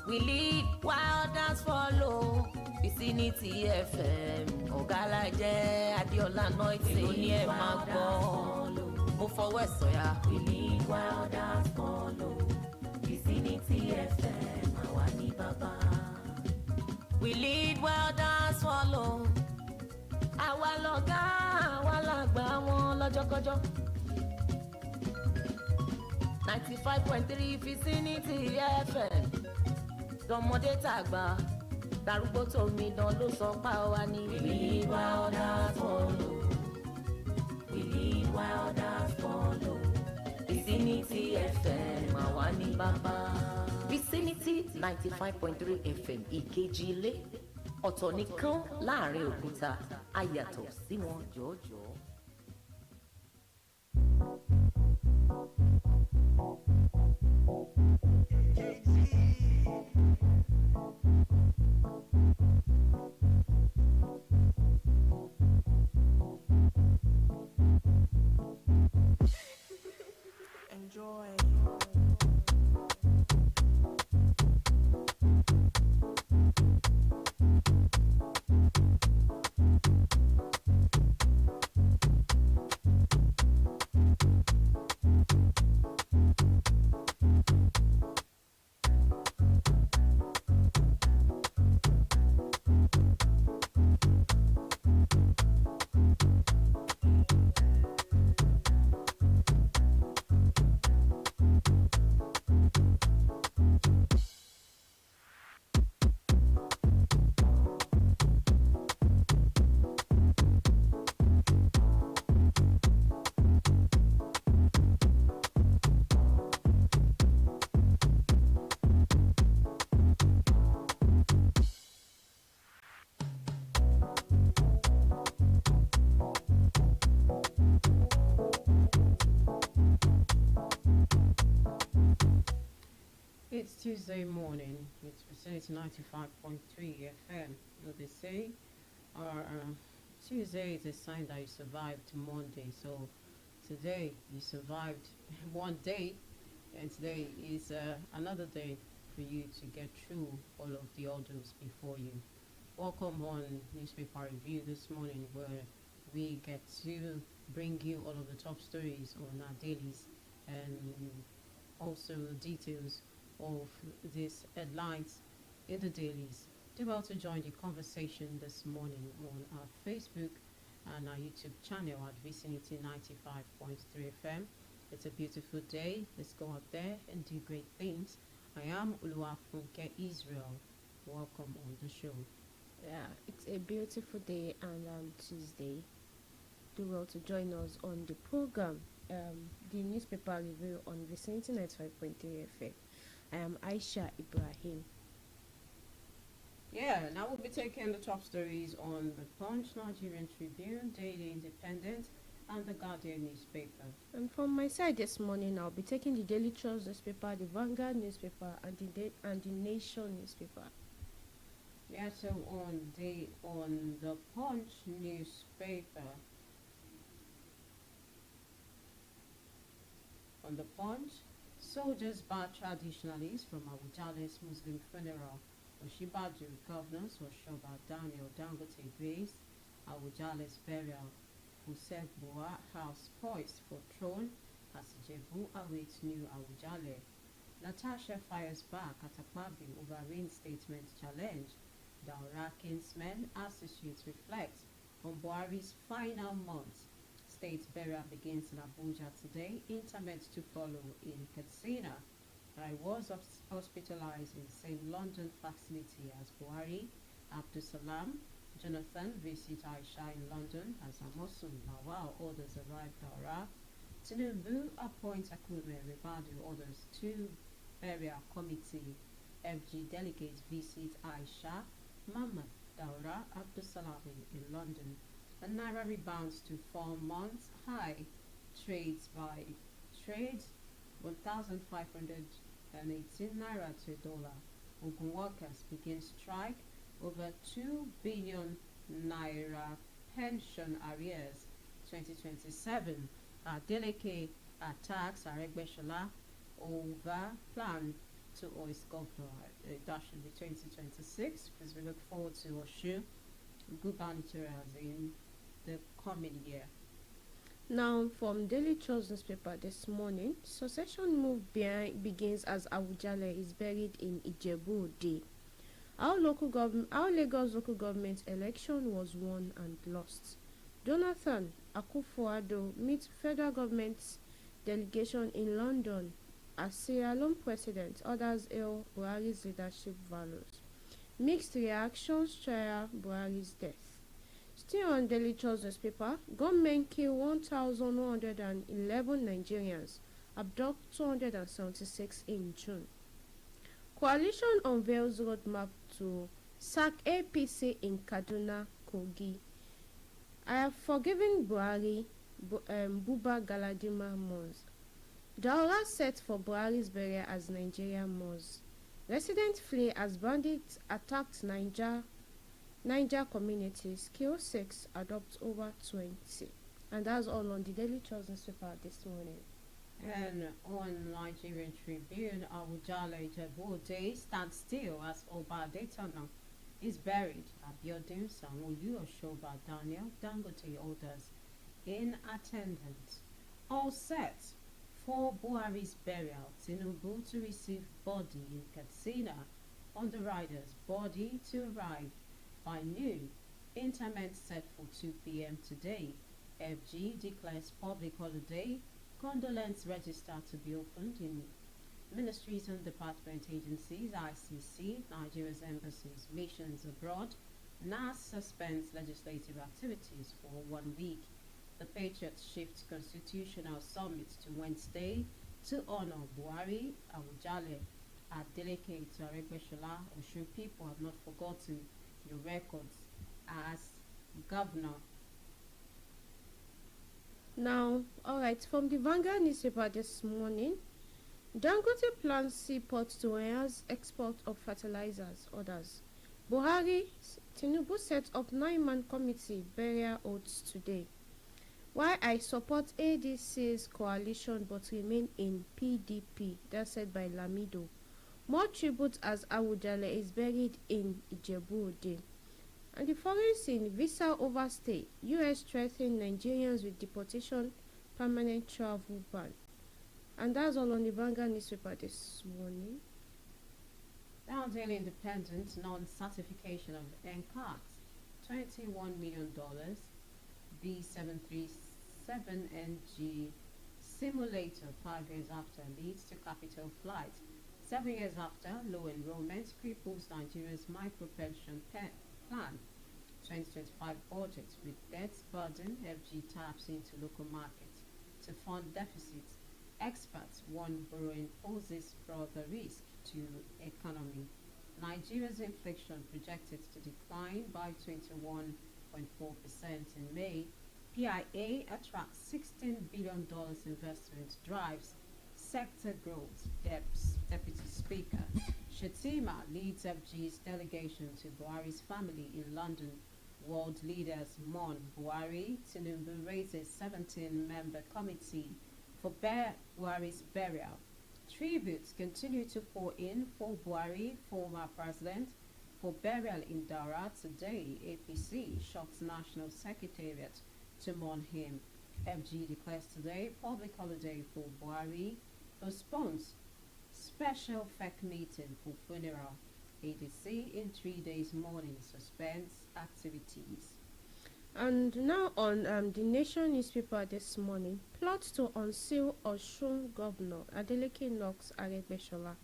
We lead while others follow. Vicinity FM ọ̀gálàjẹ́ Adéọlá Noite ló ní ẹ máa gbọ́. Mo fọwọ́ ẹ̀ sọ̀yà. We lead while others follow. Vicinity FM àwa ní bàbá. We lead while others follow. Àwa lọ̀gá àwa làgbà wọn lọ́jọ́kọ́jọ́. 95.3 Vicinity FM. Tọmọdé tàgbà darúgbó tómi dán ló sọ pa wá ní. We lead while others follow. We lead while others follow. Vicinity FM àwa ní bàbá. Vicinity 95.3 FM Ìkejì ilé ọ̀tọ̀ nìkan láàrin òkúta ayàtọ̀ sí wọn jọ̀ọ́jọ̀ọ́. Enjoy. It's Tuesday morning. It's Vicinity 95.3 FM. What they say, Tuesday is a sign that you survived Monday. So today you survived one day, and today is another day for you to get through all of the orders before you. Welcome on Newspaper Review this morning, where we get to bring you all of the top stories on our dailies and also details of these headlines in the dailies. Do well to join the conversation this morning on our Facebook and our YouTube channel at Vicinity 95.3 FM. It's a beautiful day. Let's go out there and do great things. I am Uluwafunke Israel. Welcome on the show. Yeah, it's a beautiful day and Tuesday. Do well to join us on the program, the newspaper review on Vicinity 95.3 FM. I am Aisha Ibrahim. Yeah, now we'll be taking the top stories on the Punch, Nigerian Tribune, Daily Independent, and the Guardian newspaper. And from my side this morning, I'll be taking the Daily Trust newspaper, the Vanguard newspaper, and the Nation newspaper. Yeah, so on the Punch newspaper, on the Punch, soldiers bar traditionalists from Awujale's Muslim funeral. Oshibaju governors Oshoba Daniel Dangote graced Awujale's burial. Hussein Bua house poised for throne as Jebu awaits new Awujale. Natasha fires back at Akpabio over reinstatement challenge. Daura kinsmen associates reflect on Buhari's final months. State burial begins in Abuja today. Interment to follow in Katsina. I was hospitalized in the same London facility as Buhari. Abdul Salam Jonathan visit Aisha in London as Amosun Lawal orders arrive Daura. Tinubu appoints Akume Ribadu orders to burial committee. FG delegates visit Aisha. Mama Daura Abdul Salam in London. And Naira rebounds to 4 months high. Trades 1,518 Naira to $1. Ogun workers begin strike over 2 billion Naira pension arrears 2027. Adeleke attacks Aregbesola over plan to or is governor. That should be 2026 because we look forward to Oshu gubernatorials in the coming year. Now, from Daily Trust newspaper this morning, succession move begins as Awujale is buried in Ijebu Ode. Our Lagos local government election was won and lost. Jonathan Akufo-Addo meets federal government's delegation in London as Sierra Leone president. Others hail Buhari's leadership values. Mixed reactions trial Buhari's death. Still on Daily Trust newspaper, gunmen kill 1,111 Nigerians, abduct 276 in June. Coalition unveils roadmap to sack APC in Kaduna, Kogi. I have forgiven Buhari, Buba Galadima mourns. Daura set for Buhari's burial as Nigeria mourns. Residents flee as bandits attacked Niger communities, kill 6, adopt over 20. And that's all on the Daily Trust newspaper this morning. And on Nigerian Tribune, Awujale Ijebu Ode stands still as Oba Adetona is buried. Abiodun Sanwo-Olu, Oshoba Daniel Dangote others in attendance. All set for Buhari's burial. Tinubu to receive body in Katsina. On the riders, body to arrive by noon. Interment set for 2 p.m. today. FG declares public holiday. Condolence register to be opened in ministries and department agencies. ICC, Nigeria's embassies, missions abroad. NAS suspends legislative activities for 1 week. The Patriots shift constitutional summit to Wednesday to honor Buhari, Awujale, Adeleke to Aregbesola. Osun people have not forgotten your records as governor. Now, alright, from the Vanguard newspaper this morning, Dangote plans seaport to enhance export of fertilizers. Others. Buhari, Tinubu set up 9-man committee burial oaths today. Why I support ADC's coalition but remain in PDP, that's said by Lamido. More tributes as Awujale is buried in Ijebu Ode. And the foreign scene, visa overstay. US threatening Nigerians with deportation, permanent travel ban. And that's all on the Vanguard newspaper this morning. Now, Daily Independent, non-certification of NCAT, $21 million, B737NG simulator 5 years after leads to capital flight. 7 years after, low enrollment cripples Nigeria's micro-pension plan. 2025 budget with debt burden, FG taps into local markets to fund deficits. Experts warn borrowing poses further risk to economy. Nigeria's inflation projected to decline by 21.4% in May. PIA attracts $16 billion investment, drives sector growth. Deputy Speaker Shettima leads FG's delegation to Buhari's family in London. World leaders mourn Buhari. Tinubu raises 17-member committee for Buhari's burial. Tributes continue to pour in for Buhari, former president, for burial in Daura today. APC shocks National Secretariat to mourn him. FG declares today public holiday for Buhari, postpones special FEC meeting for funeral. ADC in 3 days mourning suspends activities. And now on the Nation newspaper this morning, plot to unseal Osun Governor Adeleke knocks Aregbesola.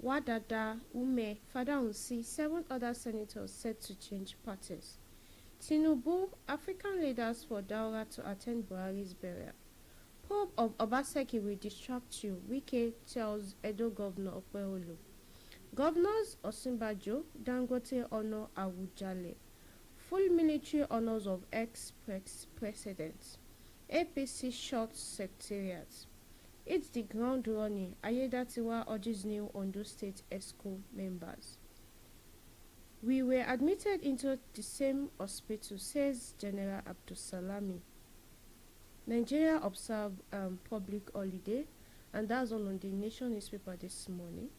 Wadada, Ume, Fadahunsi, 7 other senators set to change parties. Tinubu, African leaders for Daura to attend Buhari's burial. Pope of Obaseki will distract you, Wike tells Edo Governor Okpebholo. Governors Osinbajo, Dangote honor Awujale. Full military honors of ex-presidents. APC short secretariat. It's the ground running. Ayedatiwa urges new Ondo State ESCO members. We were admitted into the same hospital, says General Abdulsalami. Nigeria observed public holiday, and that's all on the Nation newspaper this morning.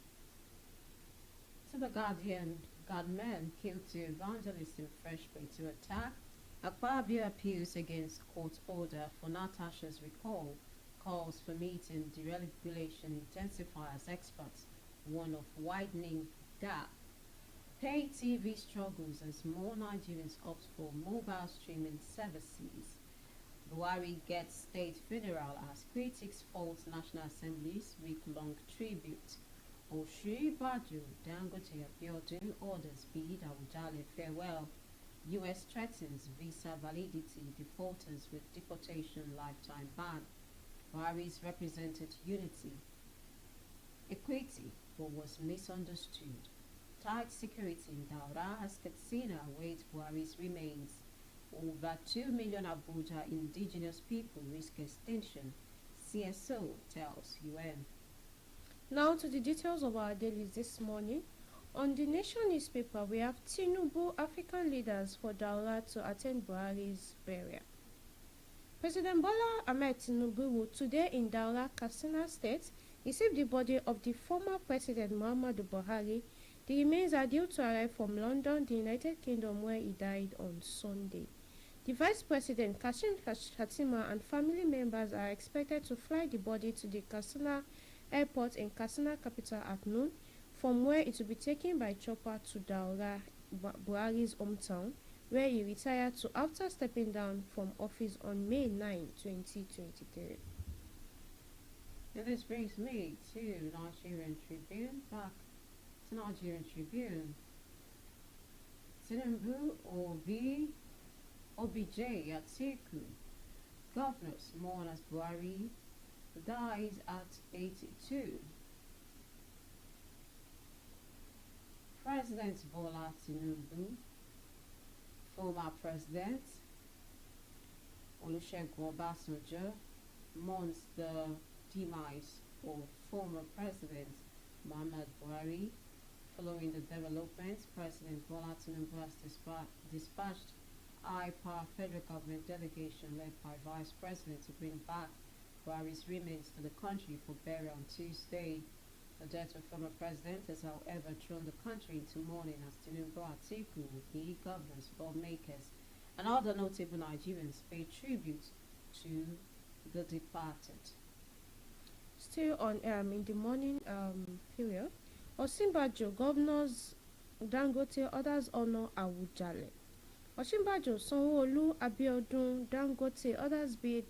To the Guardian, gunmen killed two evangelists in fresh Plateau attack. Akpabio appeals against court order for Natasha's recall, calls for meeting deregulation intensify as experts warn of widening gap. Pay TV struggles as more Nigerians opt for mobile streaming services. Buhari gets state funeral as critics fault National Assembly's week-long tribute. Oshibaju Dangote Abiodun orders bid Awujale farewell. U.S. threatens visa validity defaulters with deportation lifetime ban. Buhari's represented unity, equity, but was misunderstood. Tight security in Daura as Katsina awaits Buhari's remains. Over 2 million Abuja indigenous people risk extinction, CSO tells UN. Now to the details of our dailies this morning. On the Nation newspaper, we have Tinubu African leaders for Daura to attend Buhari's burial. President Bola Ahmed Tinubu will today in Daura, Katsina State, receive the body of the former President Muhammadu Buhari. The remains are due to arrive from London, the United Kingdom, where he died on Sunday. The Vice President, Kashim Shettima, and family members are expected to fly the body to the Katsina Airport in Katsina capital at noon, from where it will be taken by chopper to Daura, Buhari's hometown, where he retired to after stepping down from office on May 9, 2023. And this brings me to Nigerian Tribune, back to Nigerian Tribune. Tinubu OBJ Atiku, governors mourn as Buhari dies at 82. President Bola Tinubu, former President Olusegun Obasanjo mourns the demise of former President Muhammad Buhari. Following the developments, President Bola Tinubu has dispatched high-power federal government delegation led by Vice President to bring back Buhari's remains to the country for burial on Tuesday. The death of former president has, however, thrown the country into mourning as Tinubu Atiku, the governors, lawmakers, and other notable Nigerians pay tribute to the departed. Still on in the morning period, Osinbajo governors Dangote others honor Awujale. Osinbajo, Sanwo-Olu, Abiodun, Dangote others bid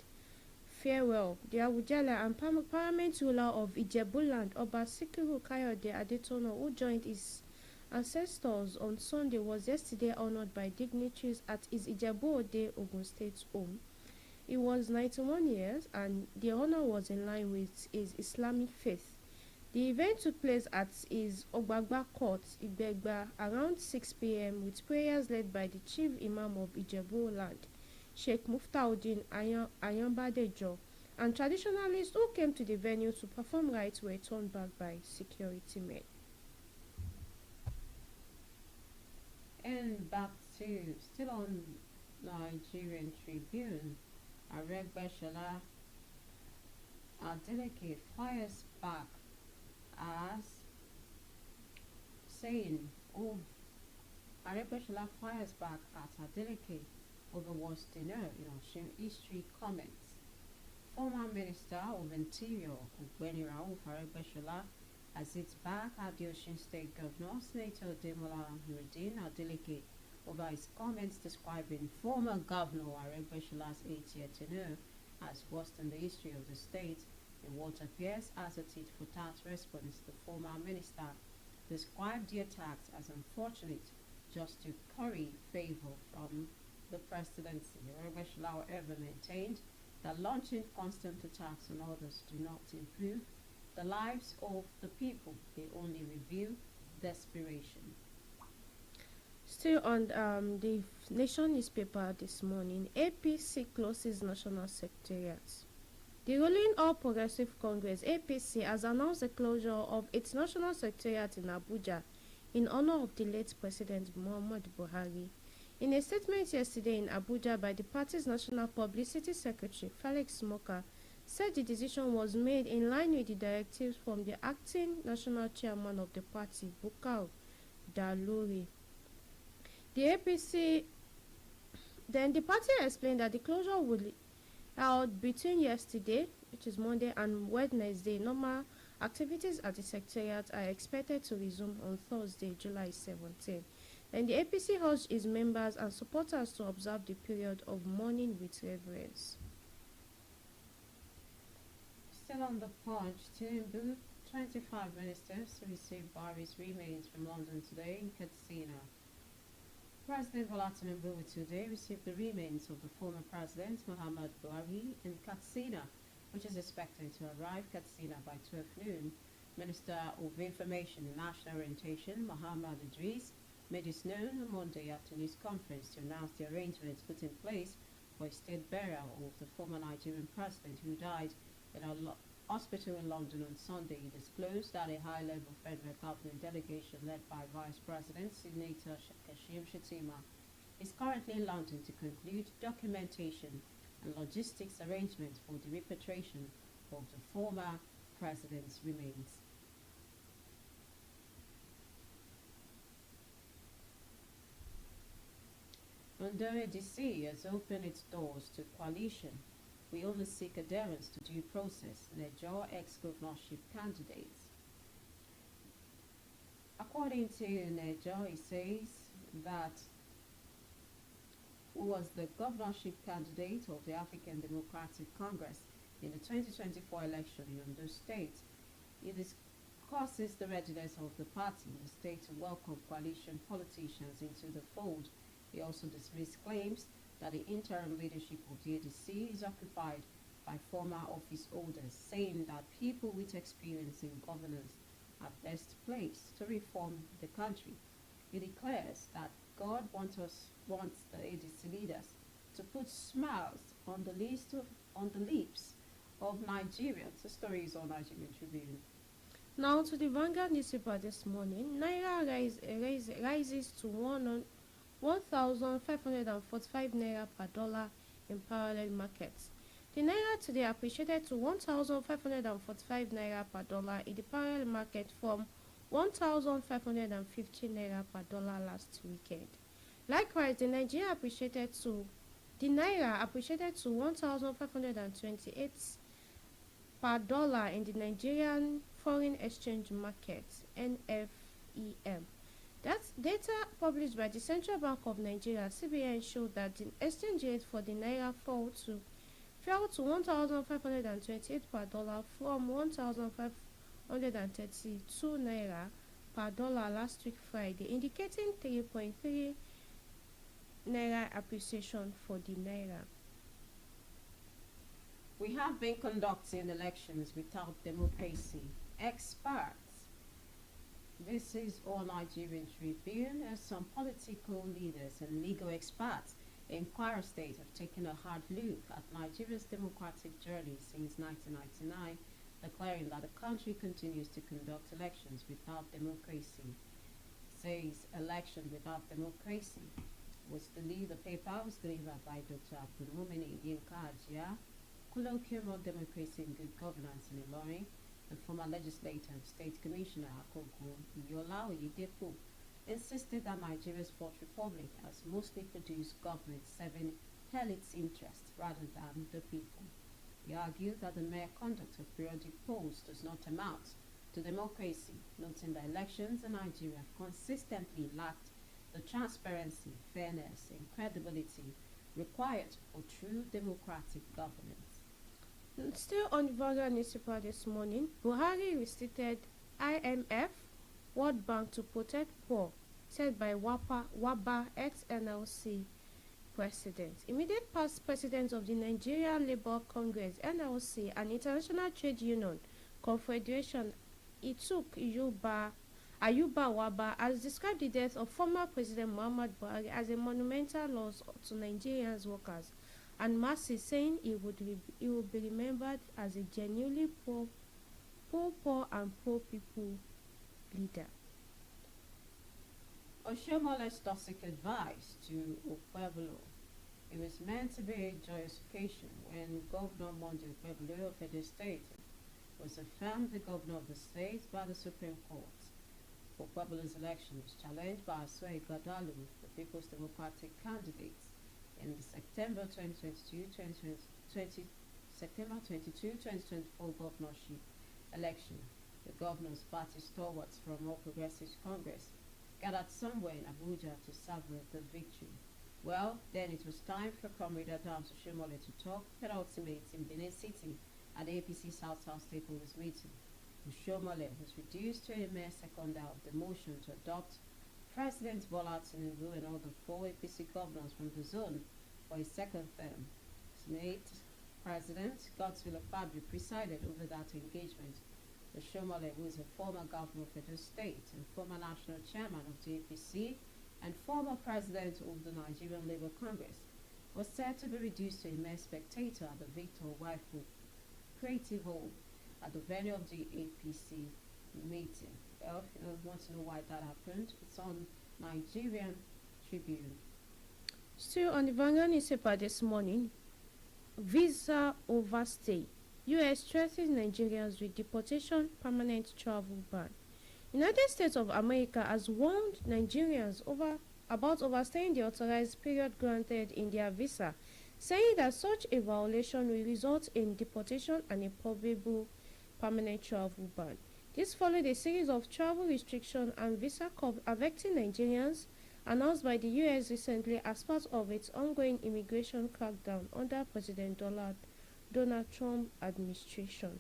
farewell. The Awujale and paramount ruler of Ijebuland, Oba Sikiru Kayode Adetono, who joined his ancestors on Sunday, was yesterday honored by dignitaries at his Ijebu-Ode, Ogun State home. He was 91 years and the honor was in line with his Islamic faith. The event took place at his Ogbagba Court, Igbegba, around 6 p.m. with prayers led by the chief imam of Ijebu-Land, Sheikh Muftauddin Ayambadejo, and traditionalists who came to the venue to perform rites were turned back by security men. And back to, still on Nigerian Tribune, Aregbesola Adeleke fires back as saying, Aregbesola fires back at Adeleke over what's dinner in Osun history comments. Former Minister of Interior Ogbeni Rauf Aregbesola has hit back at the Osun State Governor Senator Demola Nuruddin Adeleke over his comments describing former Governor Aregbesola's 8-year tenure as worst in the history of the state. In what appears as a tit-for-tat response, the former minister described the attacks as unfortunate just to curry favor from the presidency. Aregbesola, however, maintained that launching constant attacks on others do not improve the lives of the people. They only reveal desperation. Still on the Nation newspaper this morning, APC closes National Secretariat. The ruling All Progressive Congress (APC) has announced the closure of its National Secretariat in Abuja in honor of the late President Muhammadu Buhari. In a statement yesterday in Abuja by the party's National Publicity Secretary, Felix Moka, said the decision was made in line with the directives from the acting national chairman of the party, Bukar Daluri. The APC, then the party explained that the closure would be held between yesterday, which is Monday, and Wednesday. Normal activities at the secretariat are expected to resume on Thursday, July 17. And the APC urged its members and supporters to observe the period of mourning with reverence. Still on the Punch, Tinubu, 25 ministers received Buhari's remains from London today in Katsina. President Bola Tinubu will today receive the remains of the former president Muhammad Buhari in Katsina, which is expected to arrive Katsina by 12 noon. Minister of Information and National Orientation Muhammad Idris made this known on Monday after a news conference to announce the arrangements put in place for a state burial of the former Nigerian president who died in a hospital in London on Sunday. He disclosed that a high-level federal government delegation led by Vice President Senator Kashim Shettima is currently in London to conclude documentation and logistics arrangements for the repatriation of the former president's remains. Ondore DC has opened its doors to coalition. We only seek adherence to due process and adjure ex-governorship candidates. According to Nejo, he says that who was the governorship candidate of the African Democratic Congress in the 2024 election in Ondo State. He discusses the readiness of the party in the state to welcome coalition politicians into the fold. He also dismissed claims that the interim leadership of the ADC is occupied by former office holders, saying that people with experience in governance are best placed to reform the country. He declares that God wants the ADC leaders to put smiles on the lips of Nigerians. The story is on Nigerian Tribune. Now to the Vanguard newspaper this morning. Naira rises to 1,545 naira per dollar in parallel markets. The naira today appreciated to 1,545 naira per dollar in the parallel market from 1,550 naira per dollar last weekend. Likewise, the naira appreciated to 1,528 per dollar in the Nigerian Foreign Exchange Market (NFEM). That data published by the Central Bank of Nigeria (CBN) showed that the exchange rate for the naira fell to 1,528 per dollar from 1,532 naira per dollar last week Friday, indicating 3.3 naira appreciation for the naira. We have been conducting elections without democracy. Experts. This is All Nigerian Tribune, as some political leaders and legal experts in Kwara State have taken a hard look at Nigeria's democratic journey since 1999, declaring that the country continues to conduct elections without democracy. Says election without democracy the paper was delivered by Dr. Abdulmumini Yinka Ajia, colloquium on democracy and good governance in Ilorin, and former legislator and state commissioner Akoko Iyola Oyedepo insisted that Nigeria's Fourth Republic has mostly produced government serving elites' interests rather than the people. He argued that the mere conduct of periodic polls does not amount to democracy, noting that elections in Nigeria have consistently lacked the transparency, fairness, and credibility required for true democratic governance. Still on the Vanguard newspaper this morning, Buhari restated IMF, World Bank to protect poor, said by Waba ex-NLC president. Immediate past president of the Nigeria Labour Congress (NLC) and International Trade Union Confederation, Ituk Ayuba Waba, has described the death of former President Muhammad Buhari as a monumental loss to Nigerians workers and masses, saying he will be remembered as a genuinely poor and pro-people leader. Oshomole's toxic advice to Okwebolo. It was meant to be a joyous occasion when Governor Monday Okwebolo of Edo State was affirmed the governor of the state by the Supreme Court. for Babala's election was challenged by Asue Gadalu, the People's Democratic candidate, in the September 2024 governorship election. The governor's party stalwarts from All Progressives Congress gathered somewhere in Abuja to celebrate the victory. Well, then it was time for Comrade Adams Oshomole to talk penultimate in Benin City at the APC South Stakeholders meeting. Oshomole was reduced to a mere seconder of the motion to adopt President Bola Tinubu and all the 4 APC governors from the zone for a second term. Senate President Godswill Akpabio presided over that engagement. Oshomole, who is a former governor of Edo State and former national chairman of the APC and former president of the Nigerian Labour Congress, was said to be reduced to a mere spectator at the Victor Waifu Creative Hall at the venue of the APC meeting. Well, if you want to know why that happened, it's on Nigerian Tribune. Still on the Vanguard newspaper this morning, visa overstay. U.S. threatens Nigerians with deportation, permanent travel ban. United States of America has warned Nigerians about overstaying the authorized period granted in their visa, saying that such a violation will result in deportation and a probable permanent travel ban. This followed a series of travel restrictions and visa curbs affecting Nigerians announced by the U.S. recently as part of its ongoing immigration crackdown under President Donald Trump administration.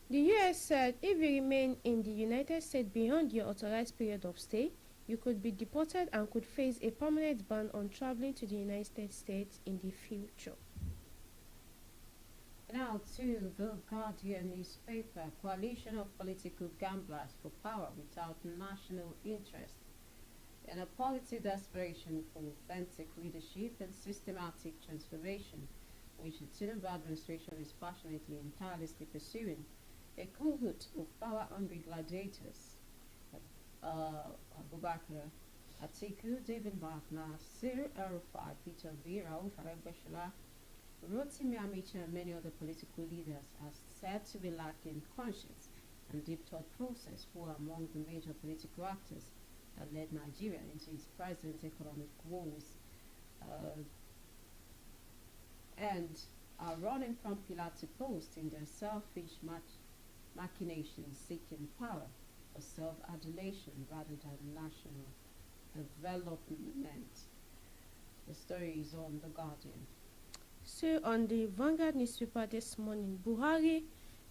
The U.S. said if you remain in the United States beyond your authorized period of stay, you could be deported and could face a permanent ban on traveling to the United States in the future. Now to the Guardian newspaper. Coalition of political gamblers for power without national interest. In a policy desperation for authentic leadership and systematic transformation, which the Tinubu administration is passionately and tirelessly pursuing, a cohort of power-hungry gladiators, Abubakar Atiku, David Mark, Nasir El-Rufai, Peter Obi, Rauf Aregbesola, Rotimi Amiche, and many other political leaders are said to be lacking conscience and deep thought process, who are among the major political actors that led Nigeria into its present economic woes, and are running from pillar to post in their selfish machinations, seeking power for self-adulation rather than national development. The story is on The Guardian. So on the Vanguard newspaper this morning, Buhari,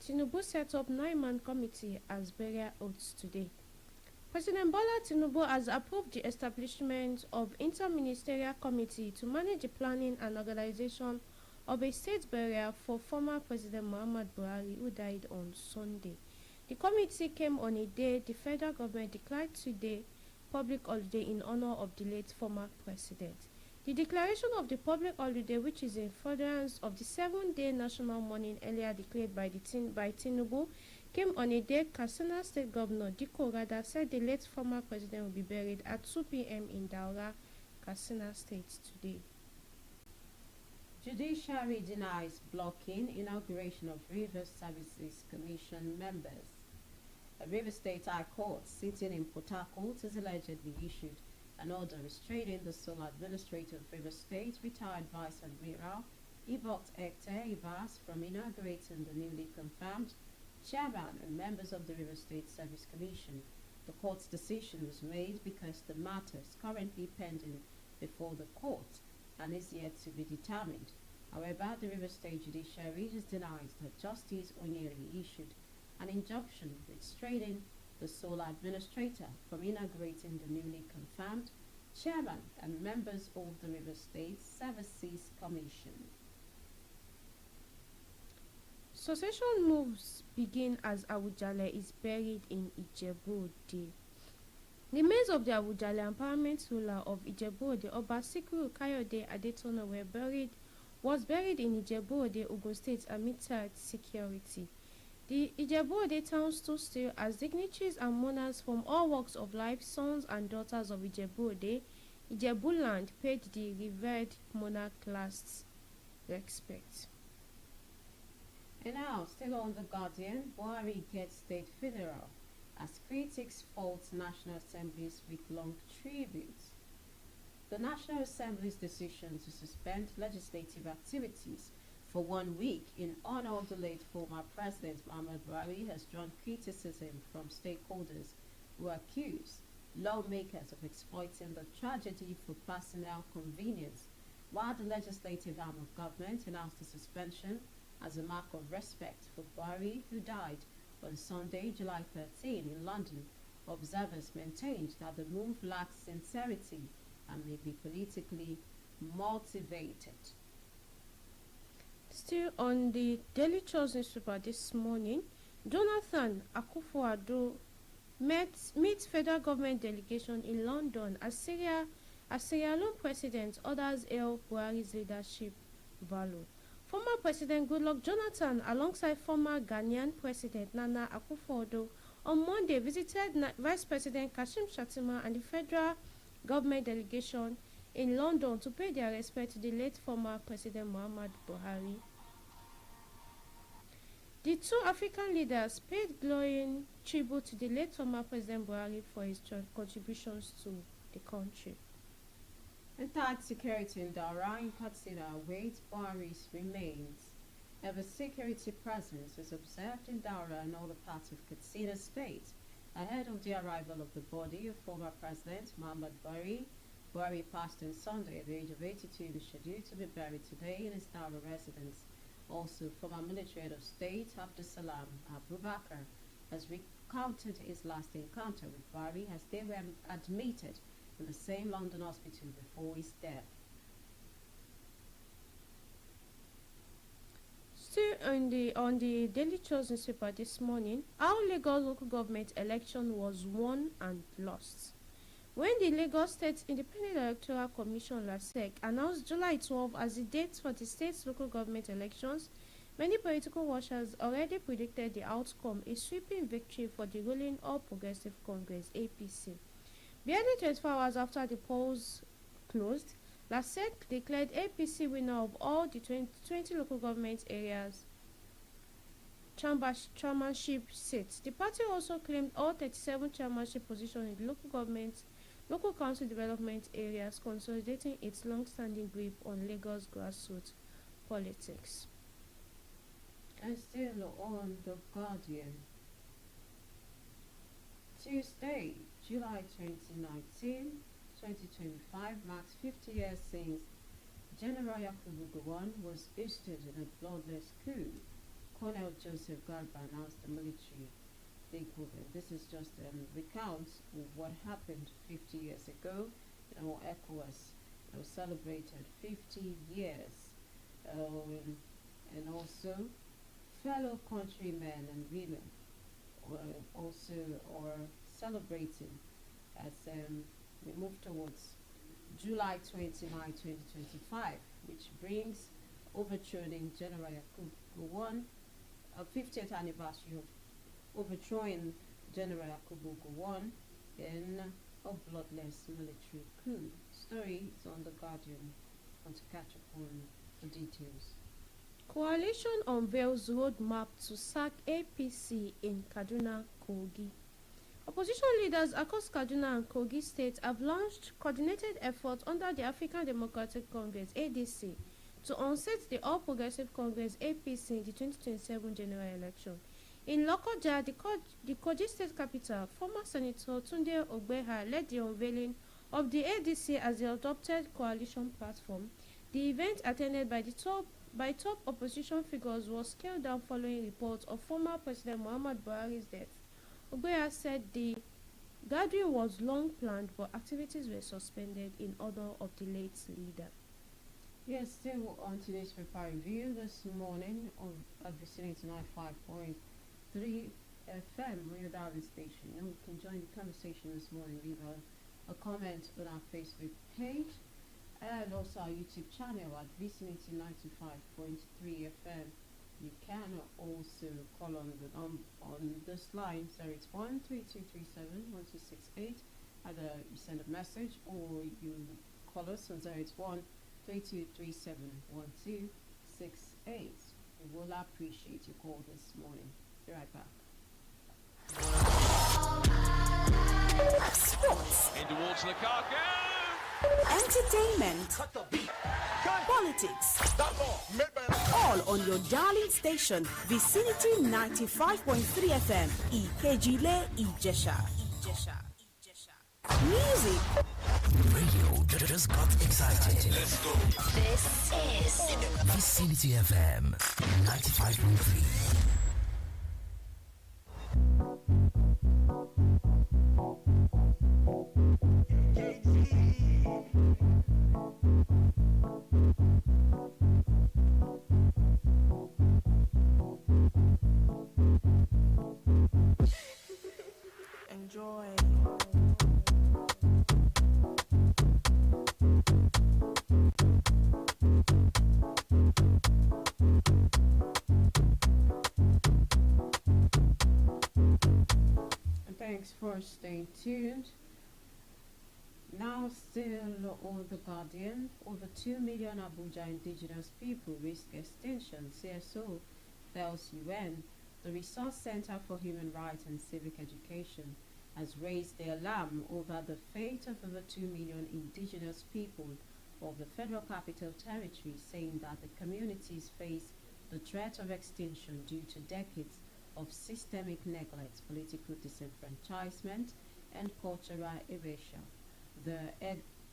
Tinubu set up 9-man committee as burial oaths today. President Bola Tinubu has approved the establishment of Inter-Ministerial Committee to manage the planning and organization of a state burial for former President Muhammad Buhari, who died on Sunday. The committee came on a day the federal government declared today public holiday in honor of the late former president. The declaration of the public holiday, which is in furtherance of the 7-day national mourning earlier declared by Tinubu, came on a day Katsina State Governor Dikko Rada said the late former president will be buried at 2 p.m. in Daura, Katsina State today. Judiciary denies blocking inauguration of Rivers Services Commission members. A Rivers State High Court sitting in Port Harcourt has allegedly issued an order restraining the sole administrator of Rivers State, retired Vice Admiral Ibok Hector Ibas, from inaugurating the newly confirmed chairman and members of the Rivers State Service Commission. The court's decision was made because the matter is currently pending before the court and is yet to be determined. However, the Rivers State Judiciary has denied that Justice Onyeri issued an injunction restraining the sole administrator from inaugurating the newly confirmed chairman and members of the Rivers State Services Commission. Succession moves begin as Awujale is buried in Ijebu-Ode. The remains of the Awujale empowerment ruler of Ijebu-Ode, Oba Sikiru Kayode Adetona, was buried in Ijebu-Ode, Ogun State, amid tight security. The Ijebu-Ode town stood still as dignitaries and monarchs from all walks of life, sons and daughters of Ijebu-Ode, Ijebuland, paid the revered monarch last respect. And now, still on The Guardian, Buhari gets state funeral as critics fault National Assembly's week-long tribute. The National Assembly's decision to suspend legislative activities for 1 week in honor of the late former President Muhammad Buhari has drawn criticism from stakeholders who accuse lawmakers of exploiting the tragedy for personal convenience, while the legislative arm of government announced the suspension as a mark of respect for Buhari, who died on Sunday, July 13 in London. Observers maintained that the move lacks sincerity and may be politically motivated. Still on the Daily Trust newspaper this morning, Jonathan Akufo-Addo meets federal government delegation in London as Sierra Leone president orders hail Buhari's leadership value. Former President Goodluck Jonathan, alongside former Ghanaian President Nana Akufo-Addo, on Monday visited Vice President Kashim Shettima and the federal government delegation in London to pay their respect to the late former President Muhammad Buhari. The two African leaders paid glowing tribute to the late former President Buhari for his contributions to the country. And tight security in Daura in Katsina awaits Buhari's remains. Ever security presence is observed in Daura and other parts of Katsina State ahead of the arrival of the body of former President Muhammad Buhari. Buhari passed on Sunday at the age of 82 and is scheduled to be buried today in his Daura residence. Also, former military head of state Abdusalam Abubakar has recounted his last encounter with Buhari as they were admitted in the same London hospital before his death. Still on the Daily Trust newspaper this morning, how Lagos local government election was won and lost. When the Lagos State Independent Electoral Commission (LASEC) announced July 12 as the date for the state's local government elections, many political watchers already predicted the outcome, a sweeping victory for the ruling All Progressive Congress (APC). Barely 24 hours after the polls closed, LASEC declared APC winner of all the 20 local government areas chairmanship seats. The party also claimed all 37 chairmanship positions in the local council development areas, consolidating its long-standing grip on Lagos grassroots politics. And still on The Guardian, Tuesday, July 2019, 2025 marks 50 years since General Yakubu Gowon was ousted in a bloodless coup. Colonel Joseph Garba announced the military takeover. This is just a recount of what happened 50 years ago. ECOWAS celebrated 50 years, and also fellow countrymen and women also are celebrating as we move towards July 29, 2025, which brings overturning General Yakubu Gowon, a 50th anniversary of overthrowing General Yakubu Gowon in a bloodless military coup. Story is on The Guardian. Want to catch up on the details. Coalition unveils roadmap to sack APC in Kaduna, Kogi. Opposition leaders across Kaduna and Kogi states have launched coordinated efforts under the African Democratic Congress (ADC) to unseat the All Progressive Congress (APC) in the 2027 general election. In Lokoja, the Kogi state capital, former Senator Tunde Ogbeha led the unveiling of the ADC as the adopted coalition platform. The event, attended by top opposition figures, was scaled down following reports of former President Muhammad Buhari's death. Ogbeha said the gathering was long planned, but activities were suspended in honor of the late leader. Yes, still on today's paper review this morning on listening to 95.3 FM Radio Darwin Station. And we can join the conversation this morning. Leave a comment on our Facebook page and also our YouTube channel at Vicinity 95.3 FM. You can also call on this line, so it's 13237-1268. Either you send a message or you call us on 081-3237-1268. We will appreciate your call this morning. Be right back. Sports, In towards Lukaku. entertainment, politics, all on your darling station, Vicinity 95.3 FM, Ikejile, Ijesha. Music, Radio just got excited. Let's go. This is Vicinity FM 95.3. Enjoy. And thanks for staying tuned. Now still on The Guardian, over 2 million Abuja indigenous people risk extinction, CSO tells UN. The Resource Center for Human Rights and Civic Education has raised the alarm over the fate of over 2 million indigenous people of the Federal Capital Territory, saying that the communities face the threat of extinction due to decades of systemic neglect, political disenfranchisement, and cultural erasure. The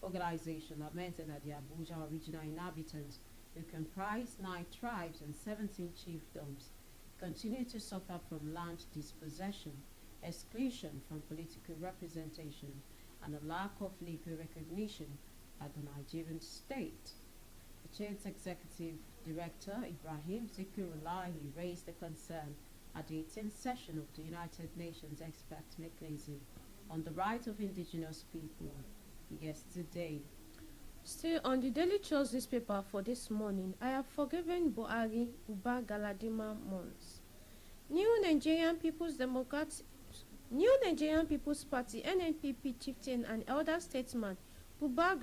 organization lamented that the Abuja original inhabitants, who comprise 9 tribes and 17 chiefdoms, continue to suffer from land dispossession, exclusion from political representation, and a lack of legal recognition by the Nigerian state. The Chief Executive Director, Ibrahim Zikrullah, raised the concern at the 18th session of the United Nations Expert Mechanism on the Rights of Indigenous People yesterday. Still on the Daily Trust newspaper for this morning, I have forgiven Buhari Uba Galadima Mons. New Nigerian People's Party NNPP chieftain and elder statesman Buba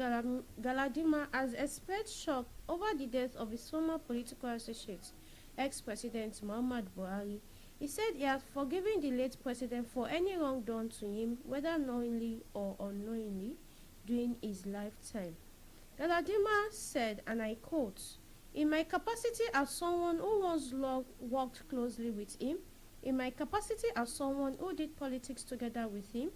Galadima has expressed shock over the death of his former political associate, ex-president Muhammad Buhari. He said he has forgiven the late president for any wrong done to him, whether knowingly or unknowingly, during his lifetime. Galadima said, and I quote, "In my capacity as someone who once worked closely with him, in my capacity as someone who did politics together with him,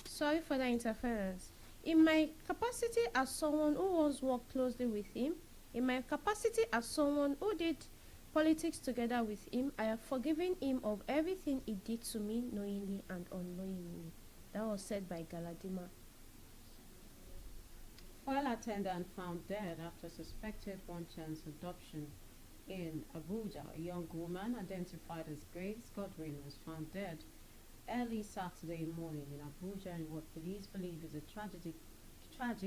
sorry for the interference. In my capacity as someone who once worked closely with him, in my capacity as someone who did politics together with him, I have forgiven him of everything he did to me knowingly and unknowingly." That was said by Galadima. While attendant found dead after suspected one-chance adoption in Abuja, a young woman identified as Grace Godwin was found dead early Saturday morning in Abuja in what police believe is a tragic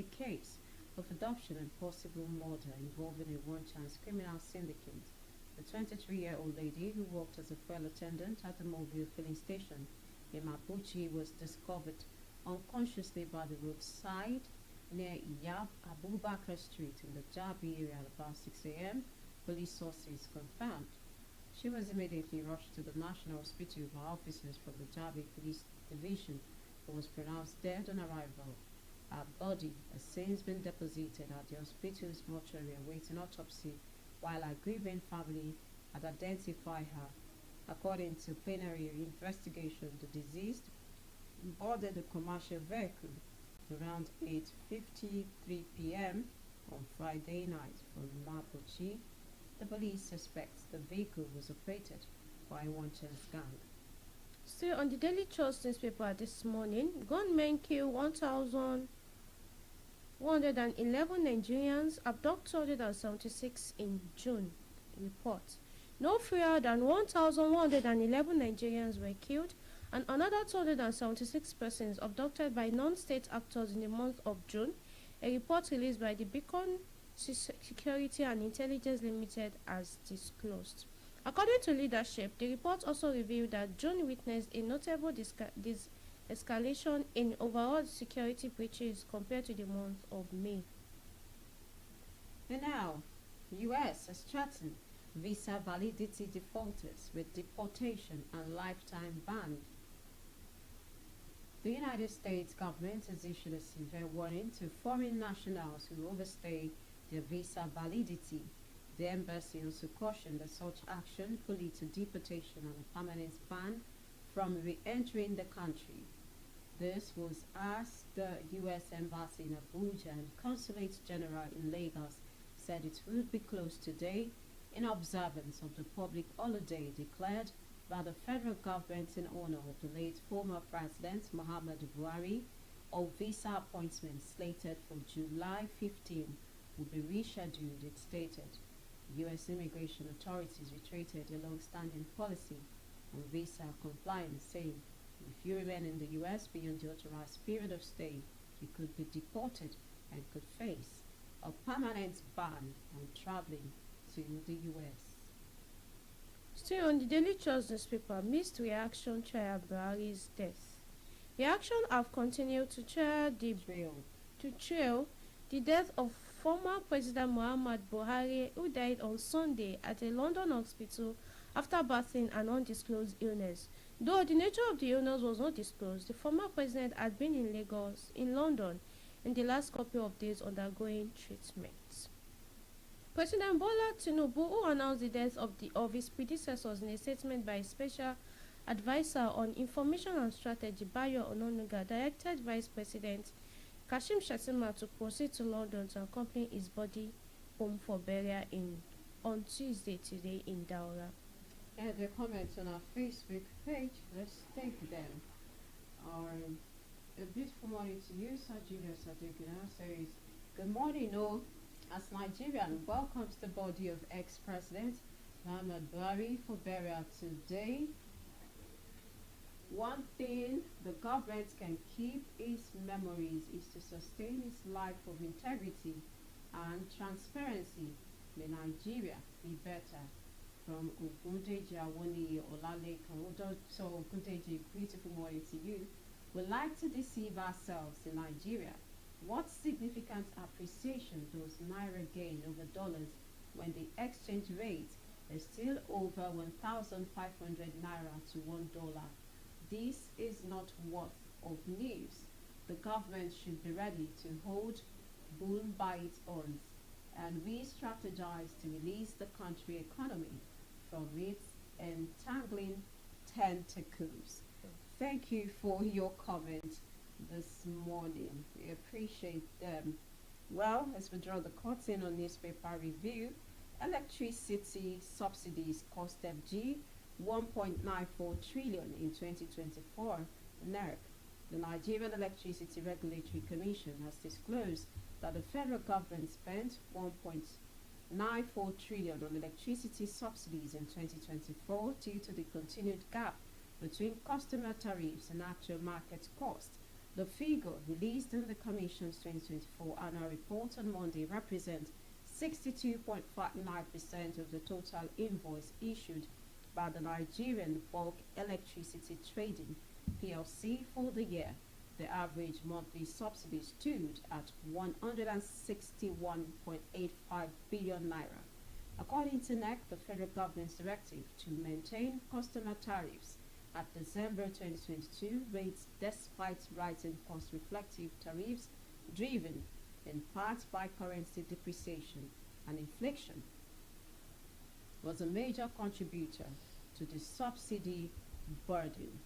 case of adoption and possible murder involving a one-chance criminal syndicate. The 23-year-old lady, who worked as a fuel attendant at the mobile filling station in Mapuchi, was discovered unconsciously by the roadside near Iyab Abubakar Street in the Jabi area at about 6 a.m., police sources confirmed. She was immediately rushed to the National Hospital by officers from the Jabi Police Division, but was pronounced dead on arrival. Her body has since been deposited at the hospital's mortuary awaiting autopsy, while her grieving family had identified her. According to plenary investigation, the deceased boarded a commercial vehicle around 8:53 p.m. on Friday night from Mapuchi. The police suspects the vehicle was operated by a one-chance gang. Still on the Daily Trust newspaper this morning, gunmen kill 1,111 Nigerians, abduct 276 in June. Report. No fewer than 1,111 Nigerians were killed and another 276 persons abducted by non-state actors in the month of June, a report released by the Beacon Security and Intelligence Limited has disclosed. According to leadership, the report also revealed that June witnessed a notable escalation in overall security breaches compared to the month of May. And now, U.S. has threatened visa validity defaulters with deportation and lifetime ban. The United States government has issued a severe warning to foreign nationals who overstay their visa validity. The embassy also cautioned that such action could lead to deportation and a permanent ban from re-entering the country. This was as the U.S. Embassy in Abuja and Consulate General in Lagos said it would be closed today in observance of the public holiday declared by the federal government in honor of the late former President Muhammadu Buhari. All visa appointments slated for July 15 will be rescheduled, it stated. U.S. immigration authorities reiterated a long-standing policy on visa compliance, saying if you remain in the U.S. beyond the authorized period of stay, you could be deported and could face a permanent ban on traveling to the U.S. Still on the Daily Trust newspaper, mixed reaction trial Buhari's death. Reaction have continued to trail the death of former President Muhammad Buhari, who died on Sunday at a London hospital after battling an undisclosed illness. Though the nature of the illness was not disclosed, the former president had been in London, in the last couple of days undergoing treatment. President Bola Tinubu, who announced the death of his predecessors in a statement by a special advisor on information and strategy, Bayo Ononuga, directed Vice President Kashim Shettima to proceed to London to accompany his body home for burial on Tuesday today in Daura. And the comments on our Facebook page, let's take them. A beautiful morning to you, Sir Julius Adeguna says, good morning, as Nigerian welcomes the body of ex-president Muhammad Buhari for burial today. One thing the government can keep its memories is to sustain its life of integrity and transparency. May Nigeria be better. From Ogundeji Awoni Olalekan. So Ogundeji, beautiful morning to you. We like to deceive ourselves in Nigeria. What significant appreciation does Naira gain over dollars when the exchange rate is still over 1,500 Naira to $1? This is not worth of news. The government should be ready to hold bull by its horns and re-strategize to release the country economy from its entangling tentacles. Thank you for your comment this morning. We appreciate them. Well, as we draw the curtain on newspaper review, electricity subsidies cost FG 1.94 trillion in 2024. NERC, the Nigerian Electricity Regulatory Commission, has disclosed that the federal government spent 1.94 trillion on electricity subsidies in 2024 due to the continued gap between customer tariffs and actual market cost. The figure released in the Commission's 2024 annual report on Monday represents 62.59% of the total invoice issued by the Nigerian Bulk Electricity Trading PLC for the year. The average monthly subsidy stood at 161.85 billion naira. According to NEC, the federal government's directive to maintain customer tariffs at December 2022 rates despite rising cost-reflective tariffs driven in part by currency depreciation and inflation, was a major contributor to the subsidy burden.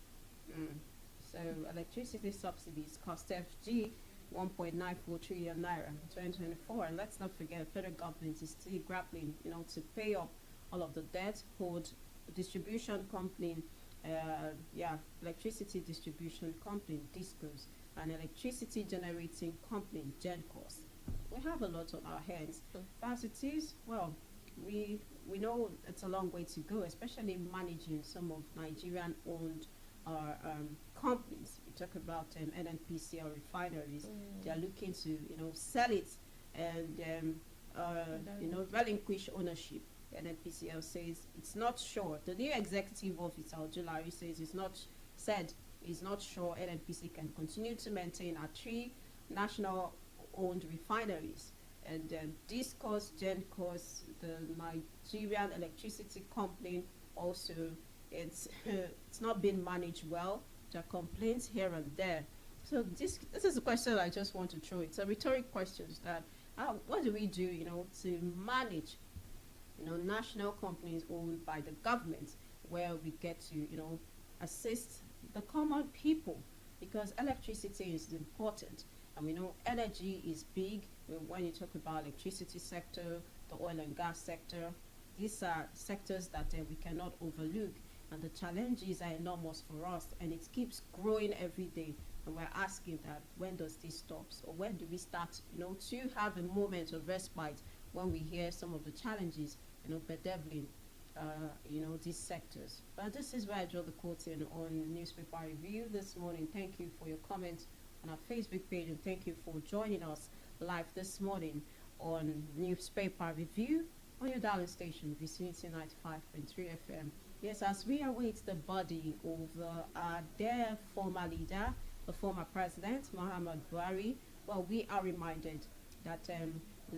So electricity subsidies cost FG 1.94 trillion naira in 2024, and let's not forget the federal government is still grappling, to pay up all of the debt owed distribution company, electricity distribution company DISCOs, and electricity generating company GenCos. We have a lot on our hands. As it is, well, we know it's a long way to go, especially managing some of Nigerian-owned companies. We talk about NNPCL refineries. They are looking to, sell it and, relinquish ownership NNPCL says it's not sure. The new executive officer, Julari, says he's not sure NNPC can continue to maintain our 3 national-owned refineries. And Discos, Gencos, the Nigerian Electricity Company, also, it's not been managed well. There are complaints here and there. So this is a question I just want to throw. It's a rhetoric question that what do we do, to manage, national companies owned by the government, where we get to, assist the common people, because electricity is important, and we know energy is big. When you talk about electricity sector, the oil and gas sector, these are sectors that we cannot overlook, and the challenges are enormous for us, and it keeps growing every day. And we're asking that, when does this stop? Or when do we start, to have a moment of respite when we hear some of the challenges, bedeviling, these sectors. But this is where I draw the curtain on Newspaper Review this morning. Thank you for your comments on our Facebook page, and thank you for joining us live this morning on Newspaper Review on your dialing station, Vicinity 95.3 FM. Yes, as we await the body of their former leader, the former president, Muhammad Buhari, well, we are reminded that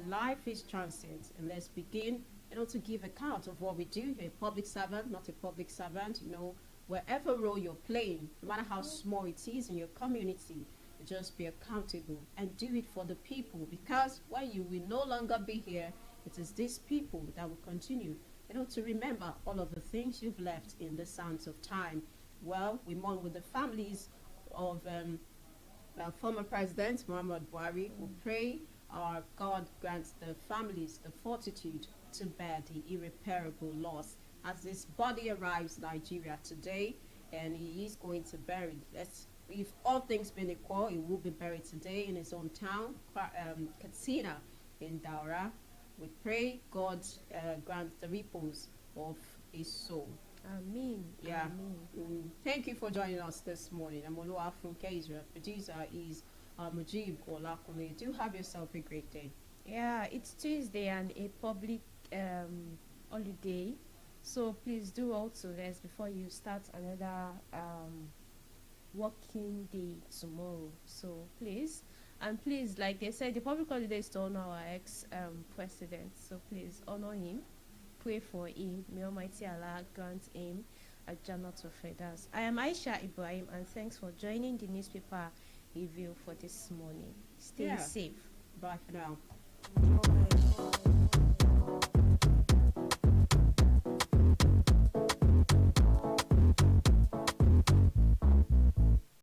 life is transient, and let's begin, to give account of what we do. You're a public servant, not a public servant, wherever role you're playing, no matter how small it is in your community, just be accountable and do it for the people, because when you will no longer be here, it is these people that will continue, to remember all of the things you've left in the sands of time. Well, we mourn with the families of former President Muhammad Buhari. We pray our God grants the families the fortitude to bear the irreparable loss, as this body arrives in Nigeria today, and he is going to bury it. If all things being equal, he will be buried today in his own town, Katsina in Daura. We pray God grants the repose of his soul. Amen. Yeah. Amen. Thank you for joining us this morning. I'm Oluwa Funke Israel. Producer is Mujib Olakune. Do have yourself a great day. Yeah, it's Tuesday and a public holiday, so please do also rest before you start another working day tomorrow. So please, like they said, the public holiday is to honor our ex-president, so please honor him, pray for him. May Almighty Allah grant him a Jannat of Firdaus. I am Aisha Ibrahim, and thanks for joining the newspaper review for this morning. Stay safe. Bye for now. Bye.